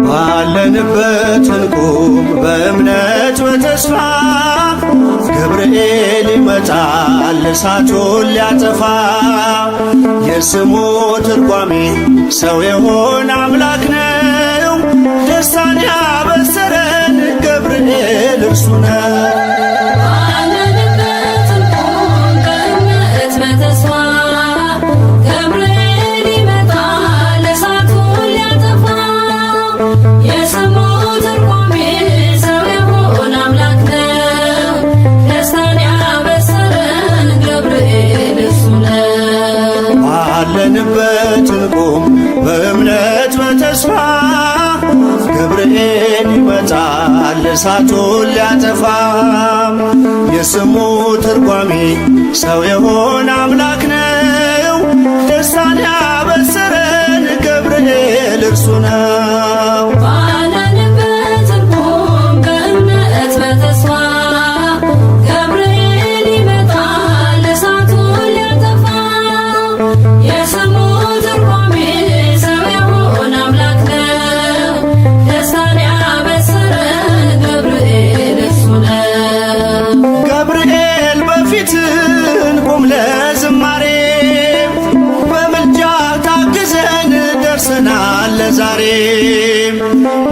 ባለንበት እንቁም በእምነት በተስፋ ገብርኤል ይመጣል እሳቱን ሊያጠፋ። የስሙ ትርጓሜ ሰው የሆነ አምላክ ነው። ደስታን ያበሰረን ገብርኤል እርሱ ነው። ባለንበት እንቁም በእምነት በተስፋ ገብርኤል ይመጣል እሳቱን ሊያጠፋ። የስሙ ትርጓሜ ሰው የሆነ አምላክ ነው። ደስታን ያበሰረን ገብርኤል እርሱ ነው። ዛሬ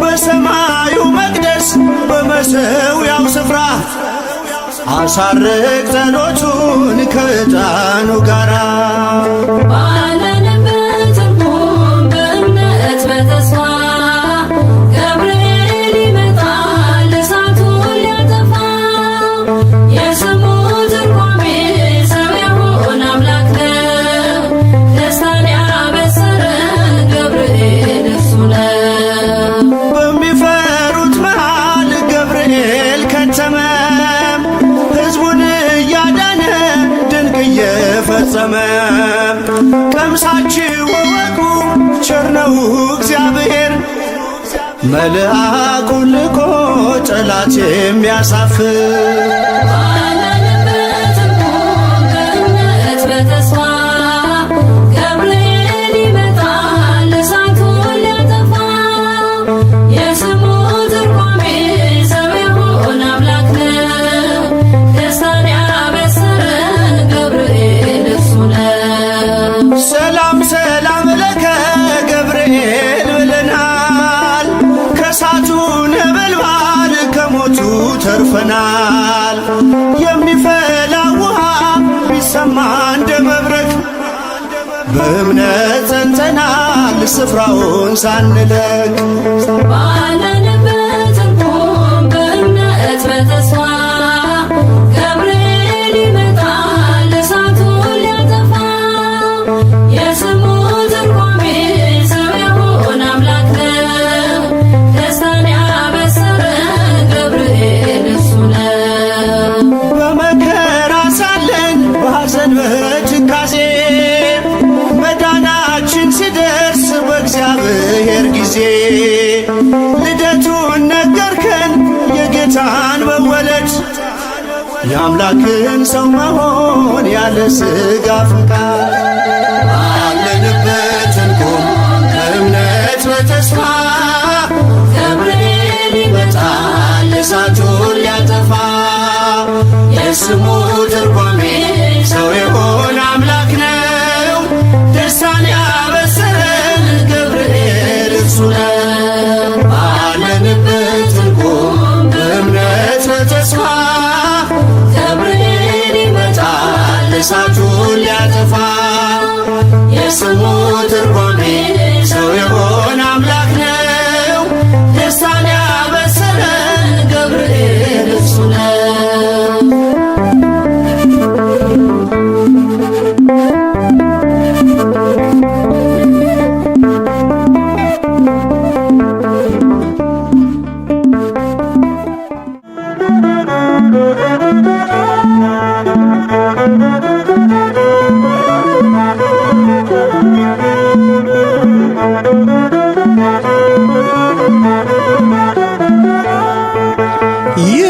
በሰማዩ መቅደስ በመሠዊያው ስፍራ አሳርግ ጸሎቱን ከዕጣኑ ጋራ። ባለንበት እንቁም በእምነት በተስፋ ገብርኤል ይመጣል እሳቱን ሊያጠፋ። የስሙ ትርጓሜ ሰው የሆነ አምላክ ነው። ደስታን ያበሰረን ገብርኤል በሚፈሩት መሃል ገብርኤል ከተመ። ሕዝቡን እያዳነ ድንቅ እየፈጸመ። ቀምሳችሁ እወቁ ቸር ነው እግዚአብሔር፣ መልአኩን ልኮ ጠላት የሚያሳፍር። ተርፈናል። የሚፈላ ውሃ ቢሰማ እንደ መብረቅ በእምነት ጸንተናል ስፍራውን ሳንለቅ። ባለንበት እንቁም በእምነት በተስፋ ገብርኤል ይመጣል እሳቱን ሊያጠፋ። የስሙ ትርጓሜ ሰው የሆነ አምላክ ነው። ደስታን ያበሰረን ገብርኤል እሱ ነው። በመከራ ሳለን በሐዘን በትካዜ መዳናችን ሲደርስ በእግዚአብሔር ጊዜ ልደቱን ነገርከን የጌታን መወለድ፣ የአምላክን ሰው መሆን ያለ ሥጋ ፈቃድ። ባለንበት እንቁም በእምነት በተስፋ ገብርኤል ይመጣል እሳቱን ሊያጠፋ። የስሙ ትርጓሜ ሰው የሆነ አምላክ ነው። ደስታን ያበሰረን ገብርኤል እርሱ ነው። ባለንበት እንቁም በእምነት በተስፋ ገብርኤል ይመጣል እሳቱን ሊያጠፋ። የስሙ ትርጓሜ ሰው የሆነ አምላክ ነው። ደስታን ያበሰረን ገብርኤል እርሱ ነው።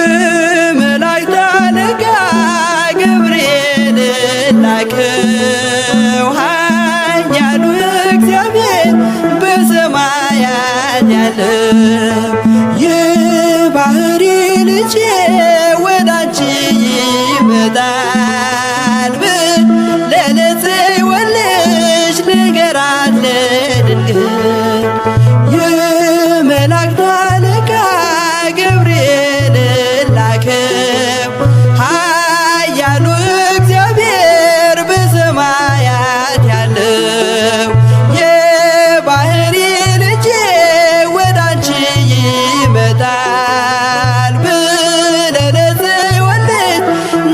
የመላእክት አለቃ ገብርኤል ላከው ኃያሉ እግዚአብሔር በሰማያት ያለው የባህሪ ልጄ ወዳንቺ ይመጣል ብለህ ለጽዮን ልጅ ንገራት ለድንግል። የመላእክት አለቃ ገብርኤል ላከው ኃያሉ እግዚአብሔር በሰማያት ያለው የባህሪ ልጄ ወዳንቺ ይመጣል ብለህ ለጽዮን ልጅ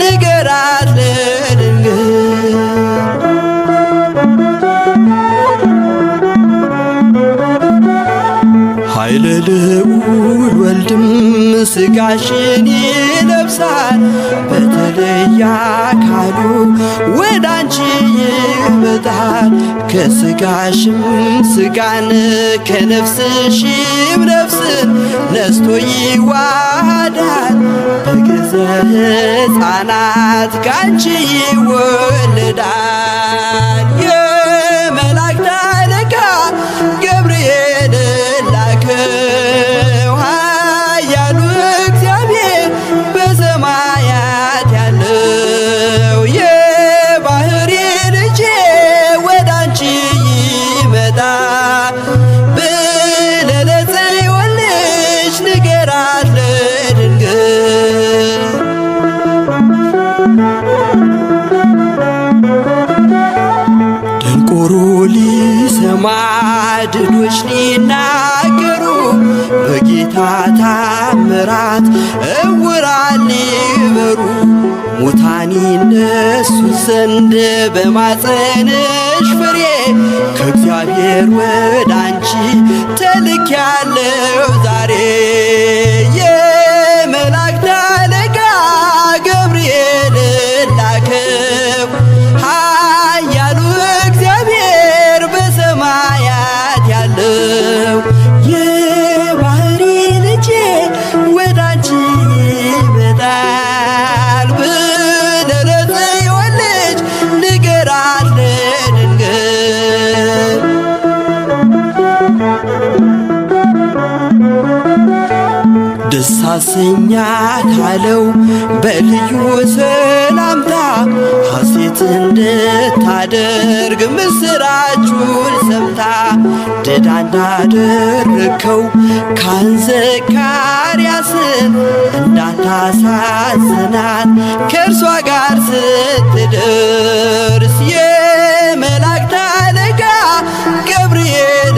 ንገራት ለድንግል። ኃይለ ልዑል ወልድም ሥጋሽን ይለብሳል በተለየ አካሉ ወዳንቺ ይመጣል። ከሥጋሽም ሥጋን ከነፍስሽም ነፍስን ነስቶ ይዋሃዳል። በግዘ ሕፃናት ካንቺ ይወለዳል። የመላእክት አለቃ ገብርኤል ላከው ኃያሉ እግዚአብሔር በሰማያት ያለው የባህሪ ልጄ ወዳንቺ ይመጣል ብለህ ለጽዮን ልጅ ንገራት ለድንግል። ደንቆሮ ሊሰማ ድዶች ሊናገሩ በጌታ ታምራት ዕውራን ሊበሩ ሙታን ይነሱ ዘንድ በማፀንሽ ፍሬ ከእግዚአብሔር ወዳንቺ ተልኬያለሁ ዛሬ። የመላእክት አለቃ ገብርኤል ላከው ኃያሉ እግዚአብሔር በሰማያት ያለው የባህሪ ልጄ ወዳንቺ ይመጣል ብለህ ለጽዮን ልጅ ንገራት ለድንግል። ደስ አሰኛት አለው በልዩ ሰላምታ ሐሴት እንድታደርግ ምስራቹን ሰምታ ድዳ እንዳደረግከው ካህን ዘካርያስን እንዳታሳዝናት ከእርሷ ጋር ስትደርስ የመላእክት አለቃ ገብርኤል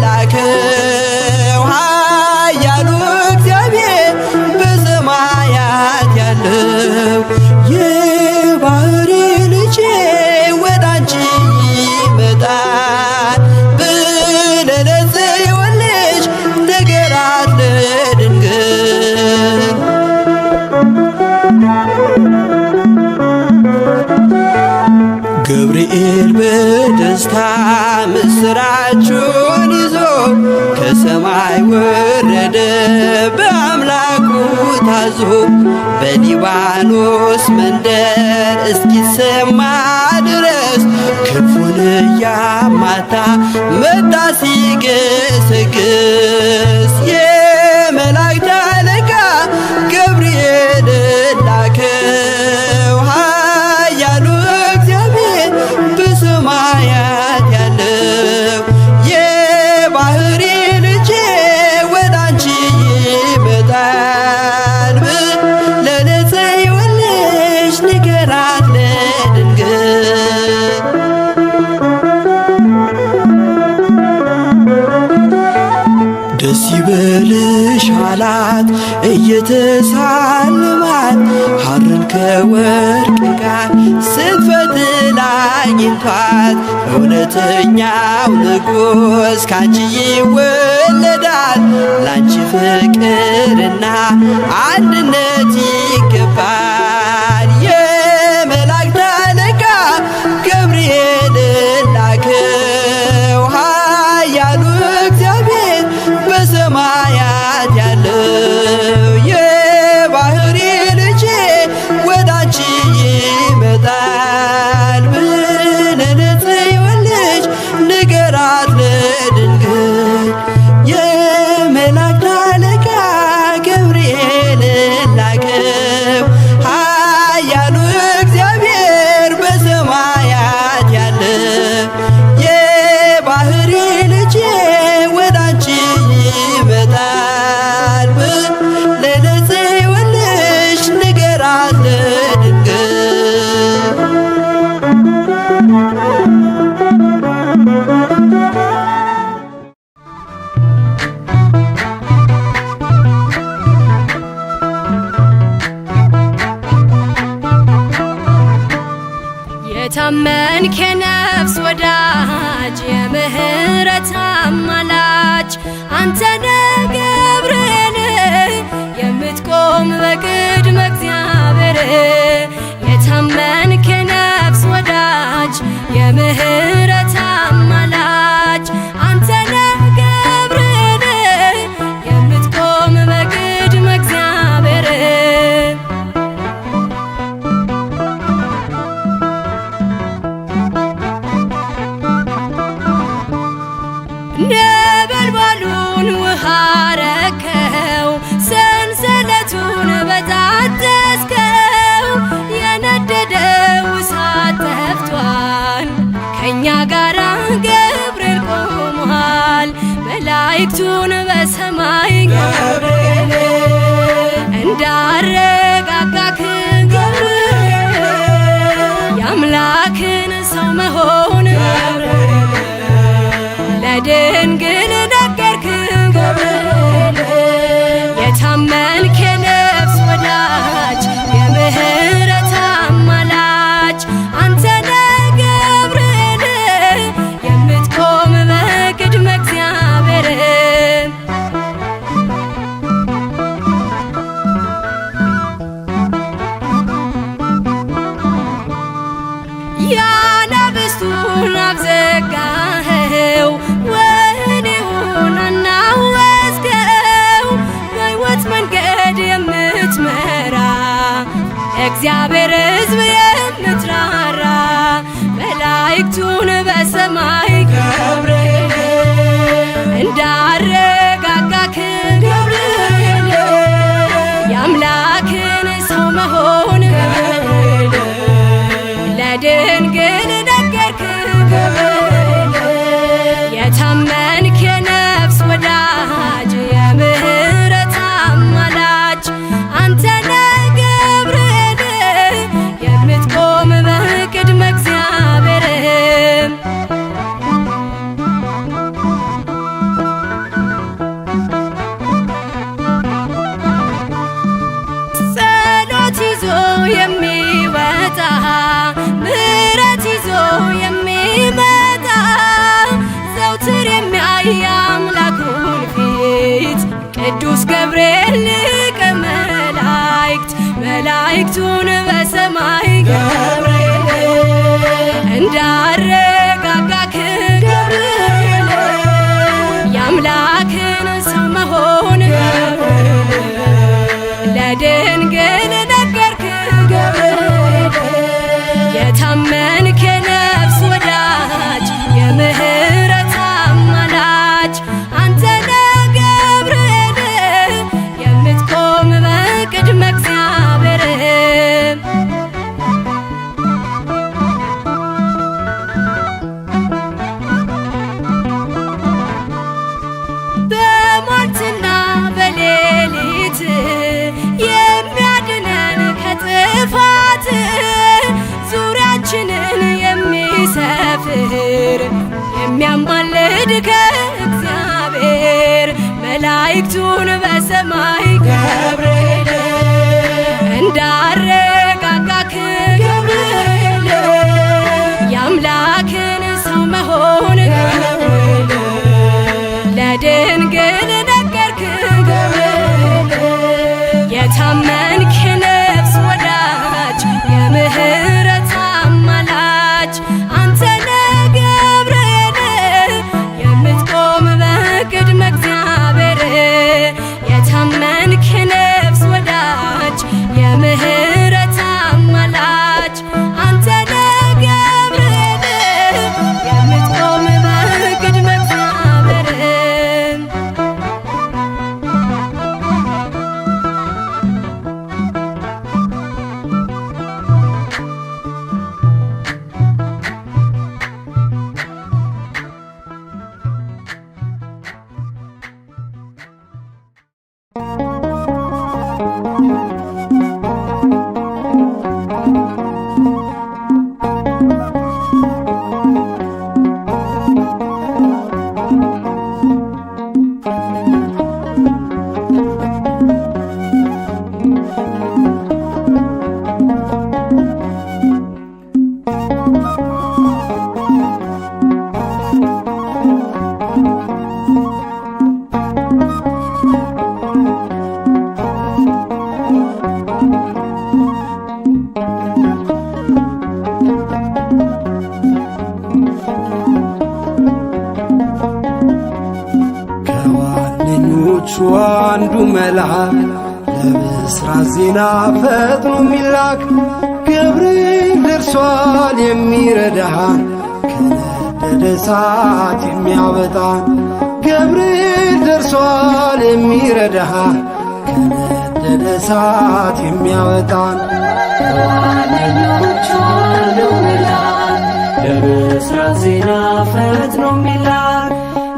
ላከው ኃያሉ እግዚአብሔር በሰማያት ያለው የባህሪ ልጄ ወዳንቺ ይመጣል ብለህ ለጽዮን ልጅ ንገራት ለድንግል። ገብርኤል በደስታ ምስራቹን ይዞ ከሰማይ ወረደ በአምላኩ ታዞ በሊባኖስ መንደር እስኪሰማ ድረስ ክንፉን እያማታ መጣ ሲገሰግስ። የመላእክት አለቃ ገብርኤል ላከው ኃያሉ እግዚአብሔር በሰማያት ያለው የባህሪ ልጄ ወዳንቺ ይመጣል ብለህ ለጽዮን ልጅ ንገራት ለድንግል። ደስ ይበልሽ አላት እየተሳለማት ሐርን ከወርቅ ጋር ስትፈትል አግኝቷት እውነተኛው ንጉሥ ካንቺ ይወለዳል። ላንቺ ፍቅርና አንድነት ይገባል። የመላእክት አለቃ ገብርኤል ላከው ኃያሉ እግዚአብሔር በሰማያ የታመንክ የነፍስ ወዳጅ የምህረት አማላጅ አንተነ ገብርኤል የምትቆም በቅድመ እግዚአብሔር የታመንክ የነፍስ ወዳጅ የምህረት አማላጅ አንተነ ገብርኤል የምትቆም በቅድመ እግዚአብሔር ነበልባሉን ውሃ ረከው ሰንሰለቱን በጣጠስከው የነደደው እሳት ጠፍቷል ከእኛ ጋራ ገብርኤል ቆሟል መላእክቱን በሰማይ ገብርኤል እንዳረጋጋክ ገብርኤል የአምላክን ሰው መሆን ለድንግል ነገርክ ገብርኤል የታመንክ የነፍስ ወዳጅ የምህረት አማላጅ አንተነ ገብርኤል የምትቆም በቅድመ እግዚአብሔር ያናብስቱን አፍ ዘጋኸው ወህኒውን አናወጽከው በሕይወት መንገድ የምትመራ እግዚአብሔር ሕዝብ የምትራራ መላእክቱን በሰማይ ገብርኤል እንዳረጋጋክ ገብርኤል የአምላክን ሰው መሆን ለድንግል ነገርክ ገብርኤል የታመንክ የነፍስ ወዳጅ የምህረት አማላጅ አንተነ ገብርኤል የምትቆም በቅድመ እግዚአብሔር ጸሎት ይዞ የሚወጣ ምሕረት ይዞ የሚመጣ ዘውትር የሚያይ አምላኩን ፊት ቅዱስ ገብርኤል ሊቀ መላእክት መላእክቱን በሰማይ ገብርኤል እንዳረጋጋክ ገብርኤል የአምላክን ሰው መሆን ለድንግል ነገርክ ገብርኤል የታመንክ የነፍስ ወዳጅ የምህረት አማላጅ አንተነ ገብርኤል የምትቆም በቅድመ እግዚአብሔር በሟርትና በሌሊት የሚያድነን ከጥፋት ዙሪያችንን የሚሰፍር የሚያማልድ ከእግዚአብሔር መላእክቱን በሰማይ ገብርኤል እንዳረጋጋክ ገብርኤል የአምላክን ሰው መሆን ለድንግል ነገርክ ገብርኤል የታመንክ የነፍስ ወዳጅ የምህረት አማላጅ አንተነ ገብርኤል የምትቆም በቅድመ እግዚአብሔር የታመንክ የነፍስ ወዳጅ የምህረት አማላጅ አንተነ ገብርኤል የምትቆም በቅድመ እግዚአብሔር አንዱ መልአክ ለብስራት ዜና ፈጥኖ ሚላክ ገብርኤል ደርሷል የሚረዳን ከነደደ እሳት የሚያወጣን ገብርኤል ደርሷል የሚረዳን ከነደደ እሳት የሚያወጣን ከዋነኞቹ አንዱ መልአክ ለብስራት ዜና ፈጥኖ ሚላክ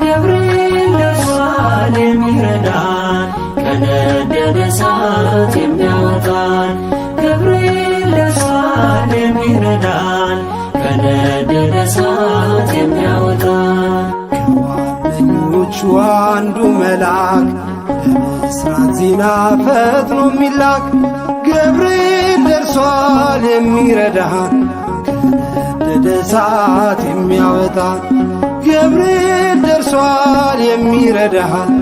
ገብርኤል ደርሷል የሚረዳን ከነደደ እሳት የሚያወጣን ገብርኤል ደርሷል የሚረዳን ከነደደ እሳት የሚያወጣን ከዋነኞቹ አንዱ መልአክ ለብስራት ዜና ፈጥኖ ሚላክ ገብርኤል ደርሷል የሚረዳን ከነደደ እሳት የሚያወጣን ገብርኤል ደርሷል የሚረዳን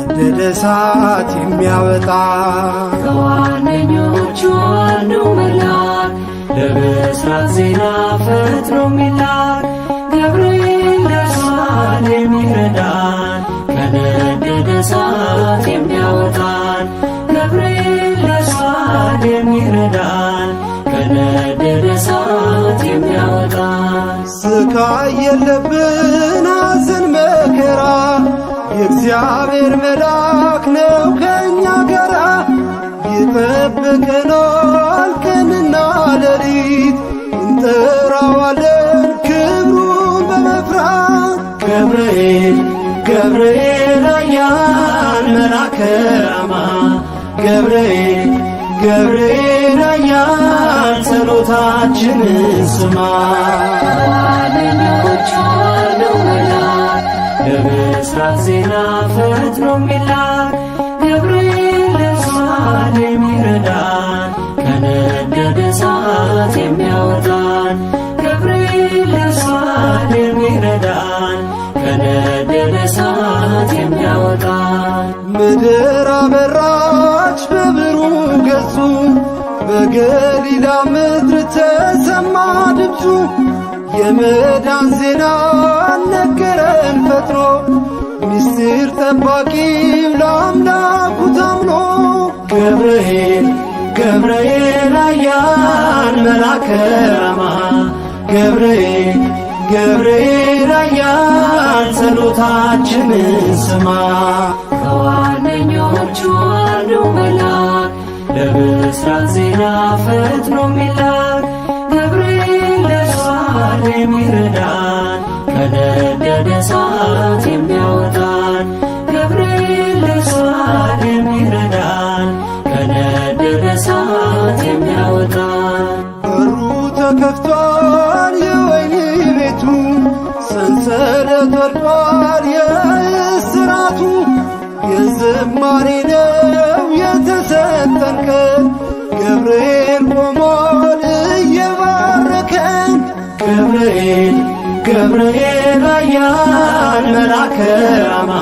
ከነደደ እሳት የሚያወጣን ከዋነኞቹ አንዱ መልአክ ለብስራት ዜና ፈጥኖ ሚላክ ገብርኤል ደርሷል የሚረዳን ከነደደ እሳት የሚያወጣን ገብርኤል ደርሷል የሚረዳን ከነደደ እሳት የሚያወጣን ስቃይ የለብን ሐዘን መከራ የእግዚአብሔር መልአክ ነው ከእኛ ጋራ ይጠብቀናል ቀንና ሌሊት እንጠራዋለን ክብሩን በመፍራት ገብርኤል ገብርኤል ኃያል መልአከ ራማ ገብርኤል ገብርኤል ኃያል ጸሎታችንን ስማ ከዋነኞቹ አንዱ መልአክ ለብስራት ዜና ፈጥኖ ሚላክ ገብርኤል ደርሷል የሚረዳን ከነደደ እሳት የሚያወጣን ገብርኤል ደርሷል የሚረዳን ከነደደ እሳት የሚያወጣን ምድር አበራች በብሩህ ገጹ በገሊላ ምድር ተሰማ ድምፁ የመዳን ዜና ነገረን ፈጥኖ ምስጢር ጠባቂው ለአምላኩ ታምኖ ገብርኤል ገብርኤል ኃያል መልአከ ራማ ገብርኤል ገብርኤል ኃያል ጸሎታችንን ስማ ከዋነኞቹ አንዱ መልአክ ለብስራት ዜና ፈጥኖ ሚላክ ገብርኤል ደርሷል የሚረዳን ከነደደ እሳት የሚያወጣን ገብርኤል ደርሷል የሚረዳን ከነደደ እሳት የሚያወጣን በሩ ተከፍቷል የወህኒ ቤቱ ሰንሰለት ወድቋል የእስራቱ የዝማሬ ነው የተሰጠን ቀን ገብርኤል ቆሟል እየባረከን ገብርኤል ገብርኤል ኃያል መልአከ ራማ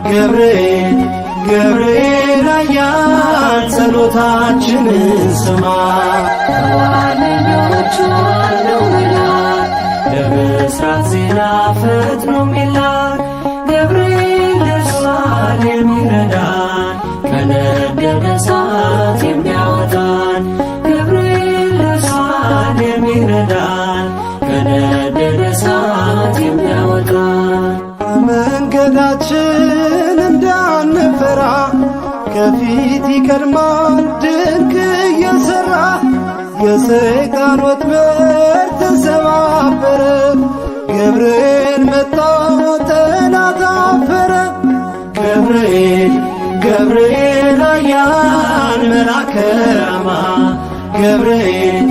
ገብርኤል ገብርኤል ኃያል ጸሎታችንን ስማ ከዋነኞቹ አንዱ መልአክ ለብስራት ዜና ፈጥኖ ሚላክ ገብርኤል ደርሷል የሚረዳን ከነደደ እሳት የሚያወጣን ገብርኤል ደርሷል የሚረዳን ከነደደ እሳት የሚያወጣን መንገዳችን እንዳንፈራ ከፊት ይቀድማል ድንቅ እየሠራ የሰይጣን ወጥመድ ተሰባበረ ገብርኤል መጣ ጠላት አፈረ ገብርኤል ገብርኤል ኃያል መልአከ ራማ ገብርኤል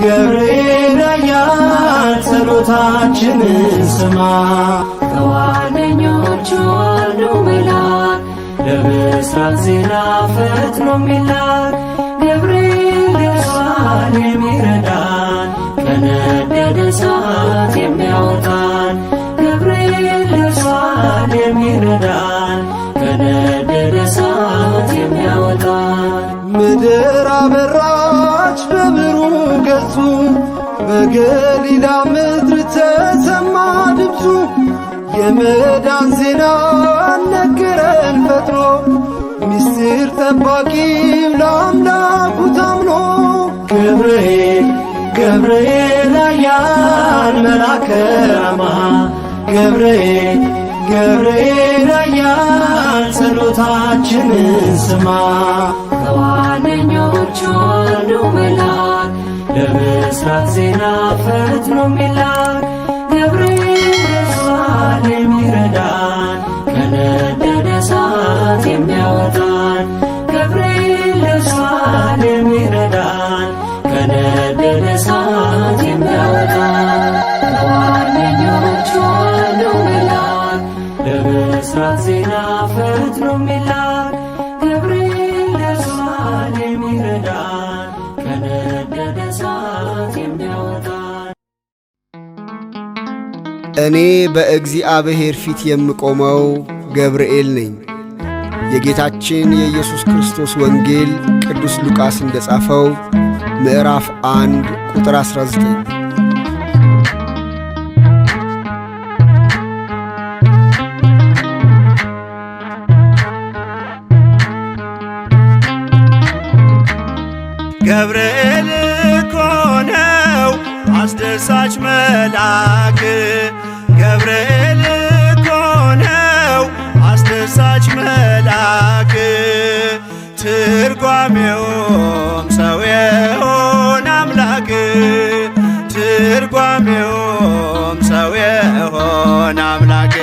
ገብርኤል ኃያል ጸሎታችንን ስማ ከዋነኞቹ አንዱ መልአክ ለብስራት ዜና ፈጥኖ ሚላክ ገብርኤል ደርሷል የሚረዳን ከነደደ እሳት የሚያወጣን ገብርኤል ደርሷል የሚረዳን ከነደደ እሳት የሚያወጣን ምድር አበራች በብሩህ ገጹ በገሊላ ምድር ተሰማ ድምፁ የመዳን ዜና ነገረን ፈጥኖ ምስጢር ጠባቂው ለአምላኩ ታምኖ ገብርኤል ገብርኤል ኃያል መልአከ ራማ ገብርኤል ገብርኤል ኃያል ጸሎታችንን ስማ ከዋነኞቹ አንዱ መልአክ ለምሥራቅ ዜና ፈጥኖ የሚላክ ገብርኤል ደርሷል የሚረዳን ከነደደ እሳት የሚያወጣን ገብርኤል ደርሷል የሚረዳን ከነደደ እሳት የሚያወጣን ከዋነኞቹ አንዱ መልአክ ለምሥራቅ ዜና ፈጥኖ የሚላክ ገብርኤል ደርሷል የሚረዳን ከነደደ እሳት የሚያወጣን። እኔ በእግዚአብሔር ፊት የምቆመው ገብርኤል ነኝ። የጌታችን የኢየሱስ ክርስቶስ ወንጌል ቅዱስ ሉቃስ እንደ ጻፈው ምዕራፍ 1 ቁጥር 19። ገብርኤል እኮ ነው አስደሳች መልአክ ገብርኤል እኮ ነው አስደሳች መልአክ ትርጓሜውም ሰው የሆነ አምላክ ትርጓሜውም ሰው የሆነ አምላክ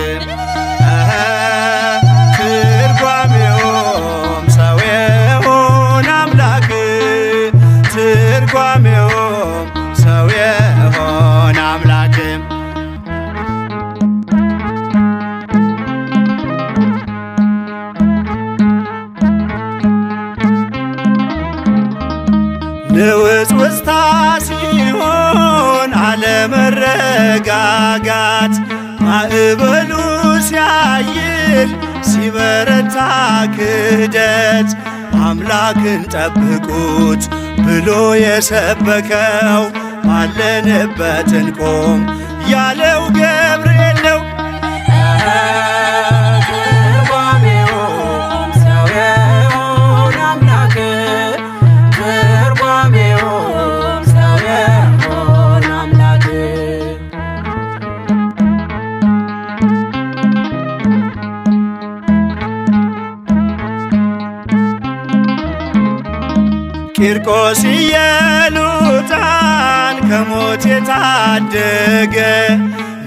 ትርጓሜውም ሰው የሆነ አምላክ ትርጓሜውም ሰው የሆነ አምላክ ንውጽውጽታ ሲሆን አለመረጋጋት ማዕበሉ ሲያይል ሲበረታ ክህደት አምላክን ጠብቁት ብሎ የሰበከው ባለንበት እንቆም ያለው ገብርኤል ነው። ትርጓሜውም ሰው የሆነ አምላክ ትርጓሜውም ሰው የሆነ አምላክ ቂርቆስ ኢየሉጣን ከሞት የታደገ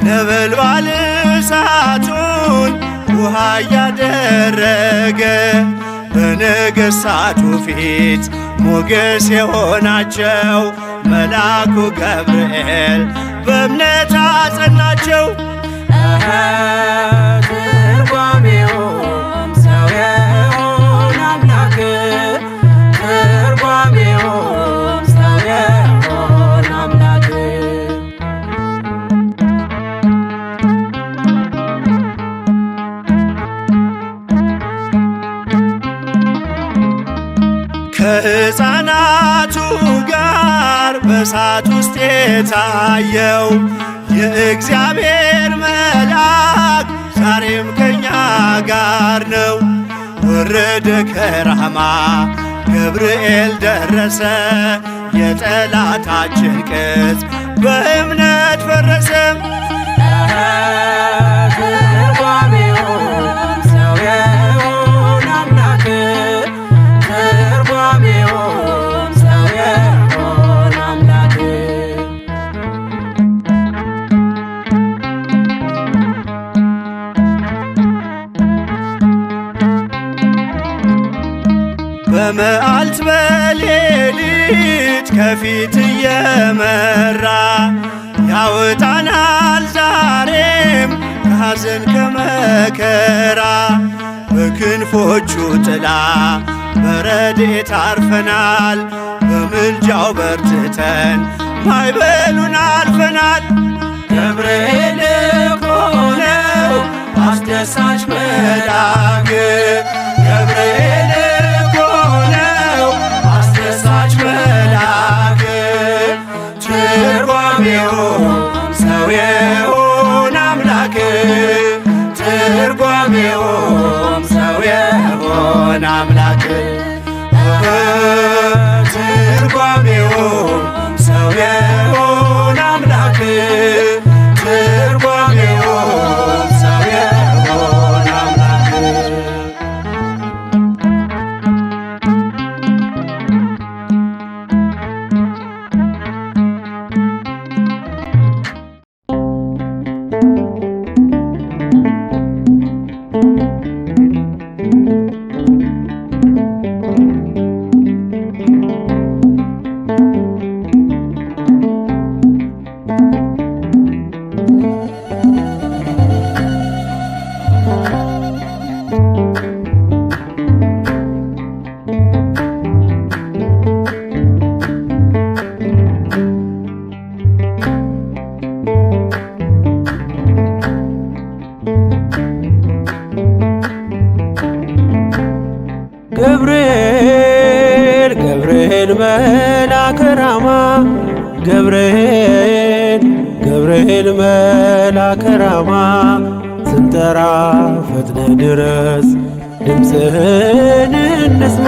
ነበልባል እሳቱን ውሃ እያደረገ በነገሥታቱ ፊት ሞገስ የሆናቸው መልአኩ ገብርኤል በእምነት አጸናቸው። ትርጓሜውም ሰው የሆነ አምላክ ትርጓሜውም ሰው የሆነ አምላክ ከሕፃናቱ ጋር በእሳት ውስጥ የታየው የእግዚአብሔር መልአክ ዛሬም ከኛ ጋር ነው። ወረደ ከራማ ገብርኤል ደረሰ የጠላታችን ቅጽ በእምነት ፈረሰ። ትርጓሜውም ሰው የሆነ አምላክ ትርጓሜውም ሰው የሆነ አምላክ በመዓልት በሌሊት ከፊት እየመራ ያወጣናል ዛሬም ከሐዘን ከመከራ በክንፎቹ ጥላ በረድኤት አርፈናል በምልጃው በርትተን ማዕበሉን አልፈናል። ገብርኤል እኮ ነው አስደሳች መልአክ ገብርኤል እኮ ነው አስደሳች መልአክ ትርጓሜው ሰው የሆነ አምላክ ራማ ገብርኤል ገብርኤል መልአከ ራማ ስንጠራ ፈጥነ ድረስ ድምፅህን እንስማ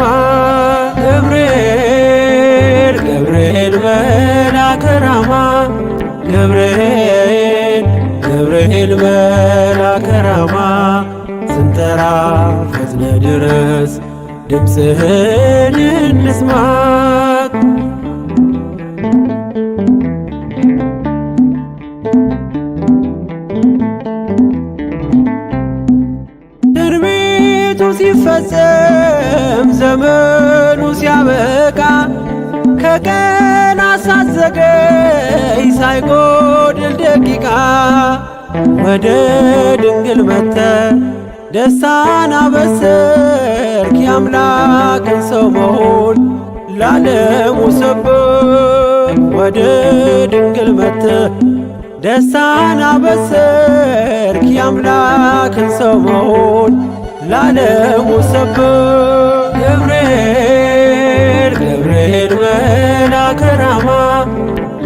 ገብርኤል ገብርኤል መልአከ ራማ ገብርኤል ገብርኤል መልአከ ራማ ስንጠራ ፈጥነ ድረስ ድምፅህን እንስማ ትንቢቱ ሲፈጸም ዘመኑ ሲያበቃ ከቀናት ሳትዘገይ ሳይጎድል ደቂቃ ወደ ድንግል መጥተህ ደስታን አበሰርክ የአምላክን ሰው መሆን ለዓለሙ ሰበክ ወደ ድንግል መጥተህ ደስታን አበሰርክ የአምላክን ሰው መሆን ለዓለሙ ሰበክ ገብርኤል ገብርኤል መልአከ ራማ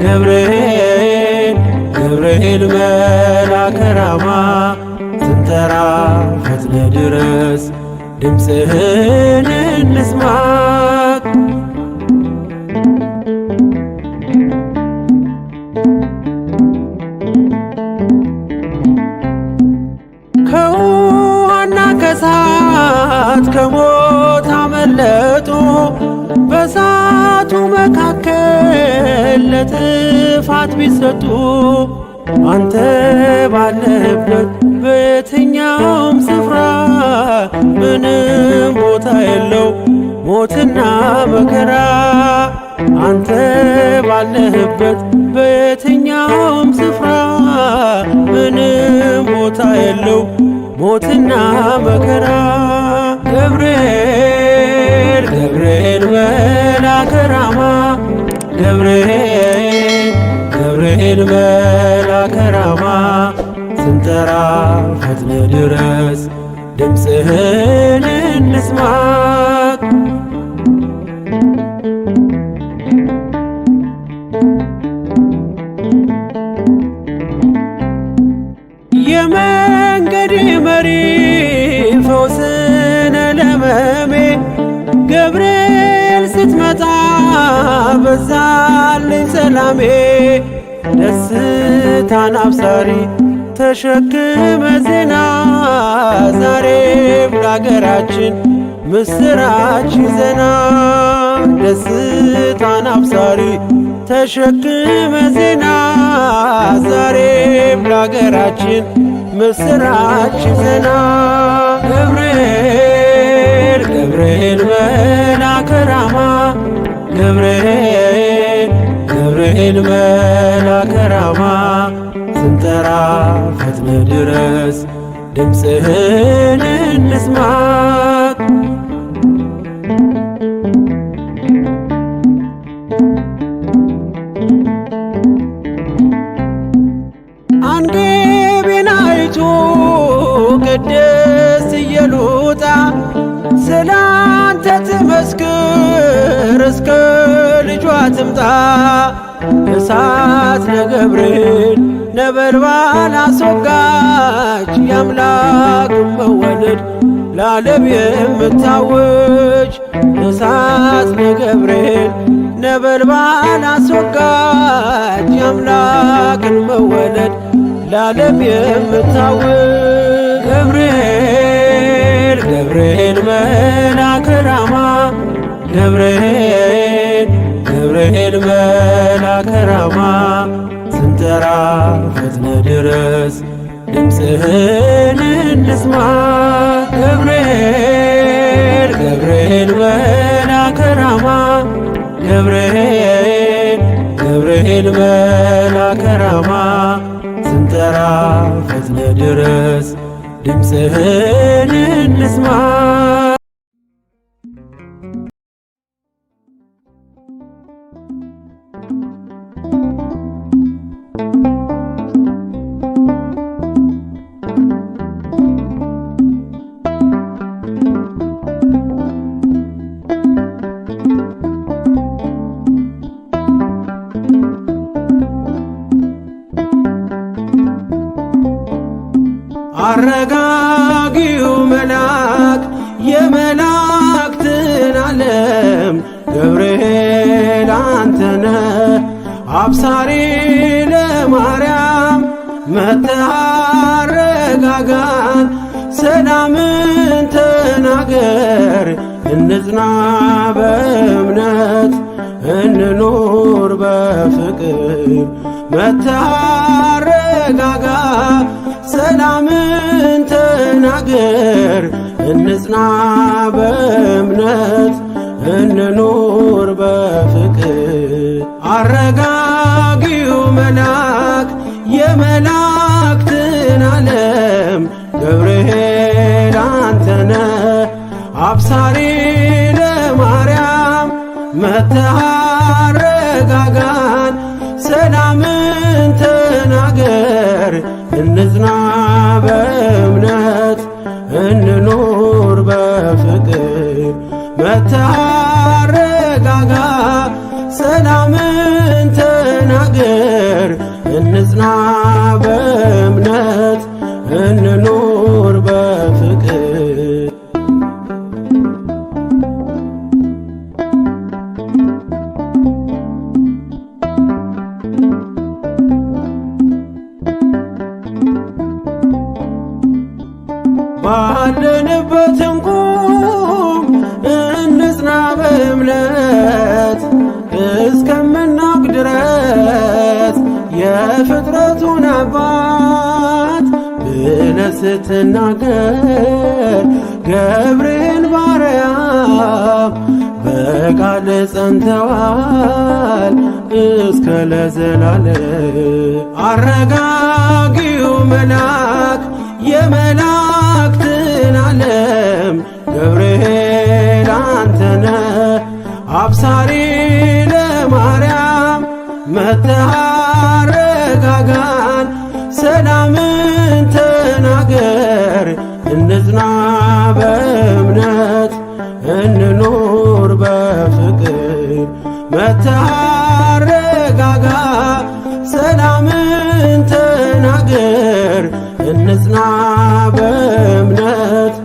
ገብርኤል ገብርኤል መልአከ ራማ ስንጠራ ፈጥነ ድረስ ድምፅህን እንስማ ከውሃና ከእሳት ከሞት አመለጡ በእሳቱ መካከል ለጥፋት ቢሰጡ አንተ ባለህበት በየትኛውም ስፍራ ምንም ቦታ የለው ሞትና መከራ አንተ ባለህበት በየትኛውም ስፍራ ምንም ቦታ የለው ሞትና መከራ ገብርኤል ገብርኤል መልአከ ራማ ገብርኤል ገብርኤል መልአከ ራማ ስንጠራ ፈጥነ ድረስ ድምፅህን እንስማ የመንገዴ መሪ ፈውስነ ለሕመሜ ገብርኤል ስትመጣ በዛልኝ ሰላሜ ደስታን አብሳሪ ተሸክመ ዜና ዛሬም ለአገራችን ምስራች ይዘና ደስታን አብሳሪ ተሸክመ ዜና ዛሬም ለአገራችን ምስራች ይዘና ገብርኤል ገብርኤል መልአከ ራማ ገብርኤል ገብርኤል መልአከ ራማ ስንጠራ ፈጥነ ድረስ ድምፅህን እንስማ አንገቤን አይቶ ቅድስት ኢየሉጣ ስላንተ ትመስክር እስከ ልጇ ትምጣ እሳት ነገብርኤል ነበልባል አስወጋች የአምላክ መወለድ ለዓለም የምታውጅ እሳት ነገብርኤል ነበልባል አስወጋች የአምላክን መወለድ ለዓለም የምታውጅ ገብርኤል ገብርኤል መልአከ ራማ ገብርኤል ገብርኤል መልአከ ራማ ስንጠራ ፈጥነ ድረስ ድምፅህን እንስማ ገብርኤል ገብርኤል መልአከ ራማ ገብርኤል ገብርኤል መልአከ ራማ ስንጠራ ፈጥነ ድረስ ድምፅህን እንስማ ዓለም ገብርኤል አንተነ አብሳሪ ለማርያም መጥተህ አረጋጋን ሰላምን ተናገር እንጽና በእምነት እንኑር በፍቅር መጥተህ አረጋጋ ሰላምን ተናገር እንጽና በእምነት እንኑር በፍቅር አረጋጊው መልአክ የመላእክትን ዓለም ገብርኤል አንተነ አብሳሪ ለማርያም መጥተህ አረጋጋን ሰላምን ተናገር እንጽና በእምነት እንኑር በፍቅር መጥተህ አረጋጋ ሰላምን ተናገር እንጽና በእምነት እንኑር በፍቅር ባለንበት እንቁም እንጽና በእምነት እስከምናውቅ ድረስ የፍጥረቱን አባት ብለህ ስትናገር ገብርኤል ባርያም በቃል ጸንተዋል እስከ ለዘላለም አረጋጊው መልአክ የመላእክትን ዓለም ገብርኤል አንተነ አብሳሪ ለማርያም መጥተህ አረጋጋን ሰላምን ተናገር እንጽና በእምነት እንኑር በፍቅር መጥተህ አረጋጋ ሰላምን ተናገር እንጽና በእምነት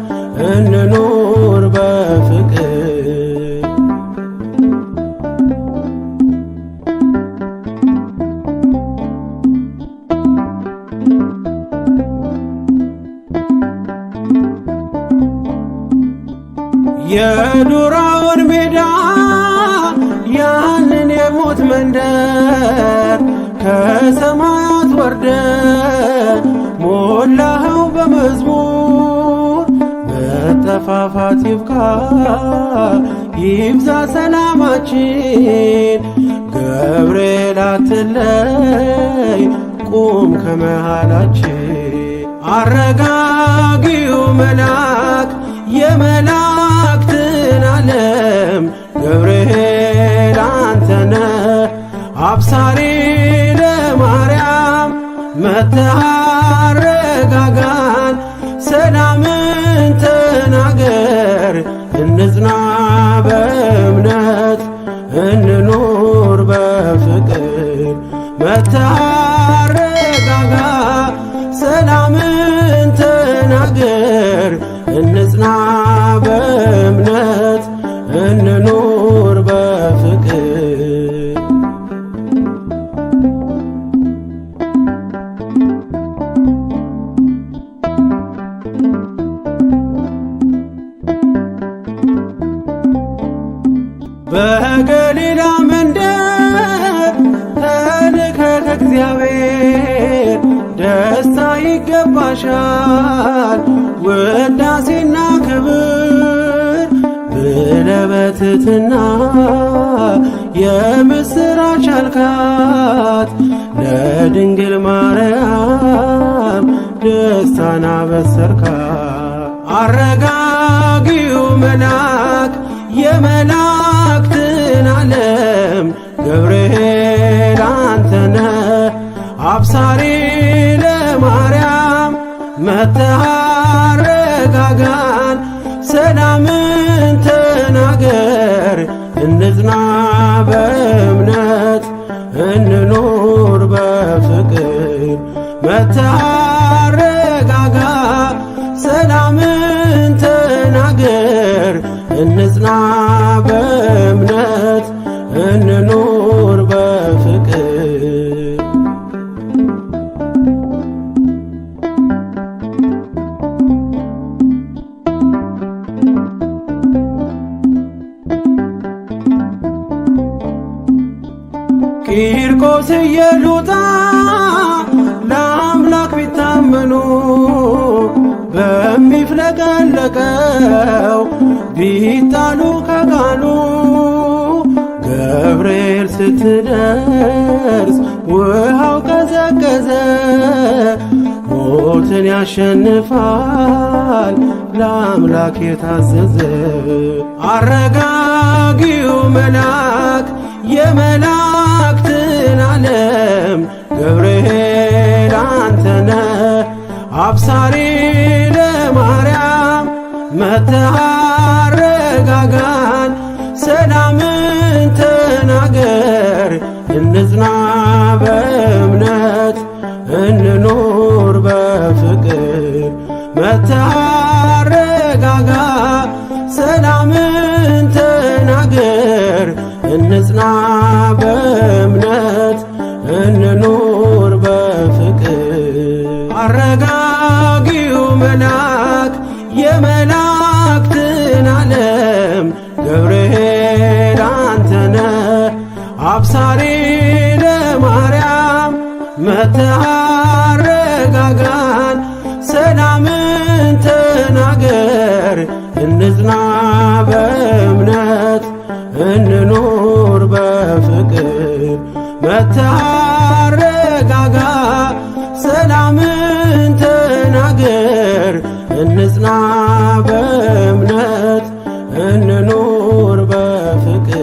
እንኑር በፍቅር የዱራውን ሜዳ ያንን የሞት መንደር ከሰማያት ወርደ ሞላኸው በመዝሙር መጠፋፋት ይብቃ ይብዛ ሰላማችን ገብርኤል አትለይ ቁም ከመሃላችን አረጋጊው መልአክ የመላእክትን ዓለም ገብርኤል አንተነ አብሳሪ ለማርያም መጥተህ አረጋጋን ሰላምን ተናገር እንጽና በእምነት እንኑር በፍቅር መጥተህ አረጋጋ ሰላምን ተናገር እንጽና በእምነት እንኑር በፍቅር በገሊላ መንደር ተልከ ከእግዚአብሔር ደስታ ይገባሻል ውዳሴና ክብር ብለህ በትሕትና የምስራች አልካት ለድንግል ማርያም ደስታን አበሰርካት አረጋጊው መልአክ የመላእክትን ዓለም ገብርኤል አንተነ አብሳሪ ለማርያም መጥተህ አረጋጋን ሰላምን ተናገር እንጽና በእምነት እንኑር በፍቅር መጥተህ አረጋጋ ሰላምን ተናገር እንጽና በእምነት እንኑር በፍቅር። ቂርቆስ ኢየሉጣ ለአምላክ ቢታመኑ በሚፍለቀለቀው ቢጣሉ ከቃሉ ገብርኤል ስትደርስ ውሃው ቀዘቀዘ። ሞትን ያሸንፋል ለአምላክ የታዘዘ። አረጋጊው መልአክ የመላእክትን ዓለም ገብርኤል አንተነ አብሳሪ ለማርያም መጥተህ አረጋጋን። ሰላምን ተናገር እንጽና በእምነት እንኑር በፍቅር። መጥተህ አረጋጋ ሰላምን ተናገር እንጽና በእምነት እንኑር በፍቅር። አረጋጊው መልአክ የመላእክትን ዓለም ገብርኤል አንተነ አብሳሪ ለማርያም መጥተህ አረጋጋን። ሰላምን ተናገር እንጽና በእምነት እንኑር በፍቅር። መጥተህ አረጋጋ ሰላምን ተናገር እንጽና በእምነት እንኑር በፍቅር።